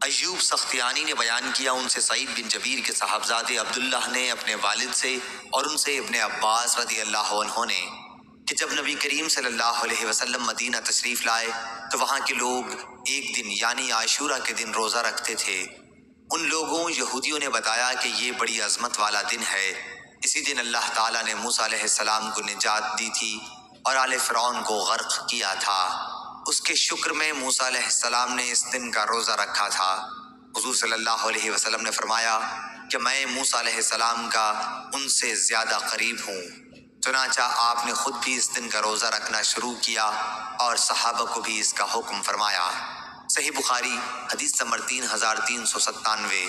ایوب سختیانی نے بیان کیا، ان سے سعید بن جبیر کے صاحبزادے عبداللہ نے اپنے والد سے اور ان سے ابن عباس رضی اللہ عنہ نے کہ جب نبی کریم صلی اللہ علیہ وسلم مدینہ تشریف لائے تو وہاں کے لوگ ایک دن یعنی عاشورہ کے دن روزہ رکھتے تھے۔ ان لوگوں یہودیوں نے بتایا کہ یہ بڑی عظمت والا دن ہے، اسی دن اللہ تعالیٰ نے موسیٰ علیہ السلام کو نجات دی تھی اور آل فرعون کو غرق کیا تھا۔ اس کے شکر میں موسیٰ علیہ السلام نے اس دن کا روزہ رکھا تھا۔ حضور صلی اللہ علیہ وسلم نے فرمایا کہ میں موسیٰ علیہ السلام کا ان سے زیادہ قریب ہوں، چنانچہ آپ نے خود بھی اس دن کا روزہ رکھنا شروع کیا اور صحابہ کو بھی اس کا حکم فرمایا۔ صحیح بخاری حدیث number 3397۔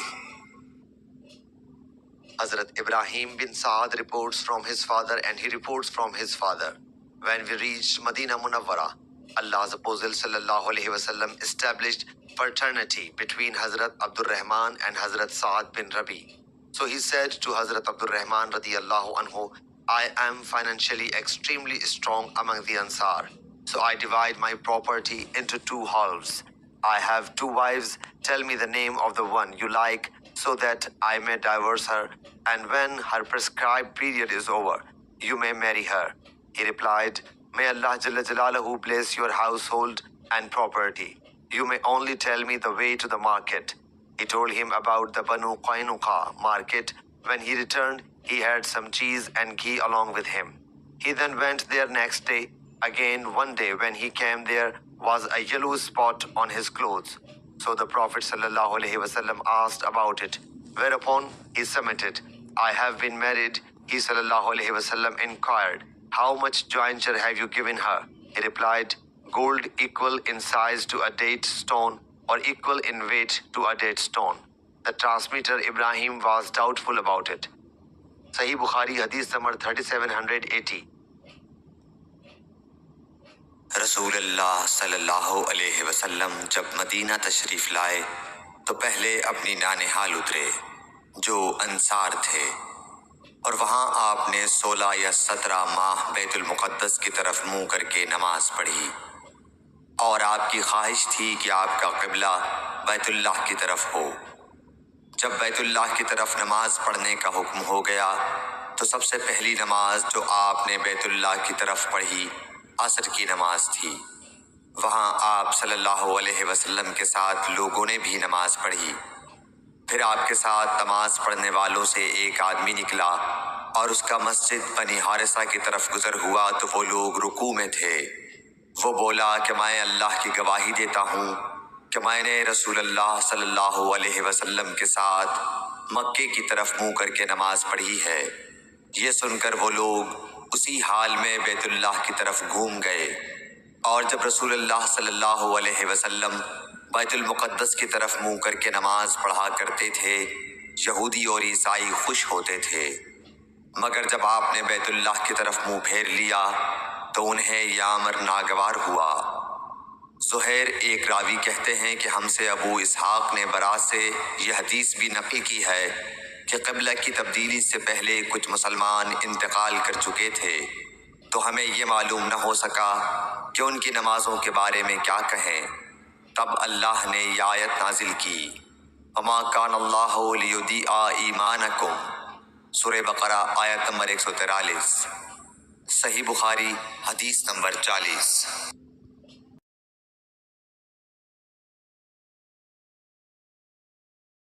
Hazrat Ibrahim bin Saad reports from his father and he reports from his father. When we reached Medina Munawwara, Allah's Apostle sallallahu alaihi wasallam established fraternity between Hazrat Abdul Rahman and Hazrat Saad bin Rabi. So he said to Hazrat Abdul Rahman radiyallahu anhu, I am financially extremely strong among the Ansar, so I divide my property into two halves. I have two wives. Tell me the name of the one you like so that I may divorce her, and when her prescribed period is over, you may marry her. He replied, May Allah Jalla Jalaluhu bless your household and property. You may only tell me the way to the market. He told him about the Banu Qaynuqa market. When he returned, he had some cheese and ghee along with him. He then went there next day. Again, one day when he came, there was a yellow spot on his clothes. So the Prophet ﷺ asked about it, whereupon he submitted, I have been married. He ﷺ inquired, how much jointure have you given her? He replied, gold equal in size to a date stone or equal in weight to a date stone. The transmitter Ibrahim was doubtful about it. Sahih Bukhari Hadith number 3780۔ رسول اللہ صلی اللہ علیہ وسلم جب مدینہ تشریف لائے تو پہلے اپنی نانہال اترے جو انصار تھے، اور وہاں آپ نے 16 یا 17 ماہ بیت المقدس کی طرف منہ کر کے نماز پڑھی، اور آپ کی خواہش تھی کہ آپ کا قبلہ بیت اللہ کی طرف ہو۔ جب بیت اللہ کی طرف نماز پڑھنے کا حکم ہو گیا تو سب سے پہلی نماز جو آپ نے بیت اللہ کی طرف پڑھی عصر کی نماز تھی۔ وہاں آپ صلی اللہ علیہ وسلم کے ساتھ لوگوں نے بھی نماز پڑھی۔ پھر آپ کے ساتھ نماز پڑھنے والوں سے ایک آدمی نکلا اور اس کا مسجد بنی حارثہ کی طرف گزر ہوا تو وہ لوگ رکوع میں تھے۔ وہ بولا کہ میں اللہ کی گواہی دیتا ہوں کہ میں نے رسول اللہ صلی اللہ علیہ وسلم کے ساتھ مکے کی طرف منہ کر کے نماز پڑھی ہے۔ یہ سن کر وہ لوگ اسی حال میں بیت اللہ کی طرف گھوم گئے، اور جب رسول اللہ صلی اللہ علیہ وسلم بیت المقدس کی طرف منہ کر کے نماز پڑھا کرتے تھے، یہودی اور عیسائی خوش ہوتے تھے، مگر جب آپ نے بیت اللہ کی طرف منہ پھیر لیا تو انہیں یہ امر ناگوار ہوا۔ زہیر ایک راوی کہتے ہیں کہ ہم سے ابو اسحاق نے برا سے یہ حدیث بھی نقل کی ہے کہ قبلہ کی تبدیلی سے پہلے کچھ مسلمان انتقال کر چکے تھے، تو ہمیں یہ معلوم نہ ہو سکا کہ ان کی نمازوں کے بارے میں کیا کہیں۔ تب اللہ نے یہ آیت نازل کی، وَمَا كَانَ اللَّهُ لِيُضِيعَ إِيمَانَكُمْ، سورہ بقرہ آیت نمبر 143۔ صحیح بخاری حدیث نمبر 40۔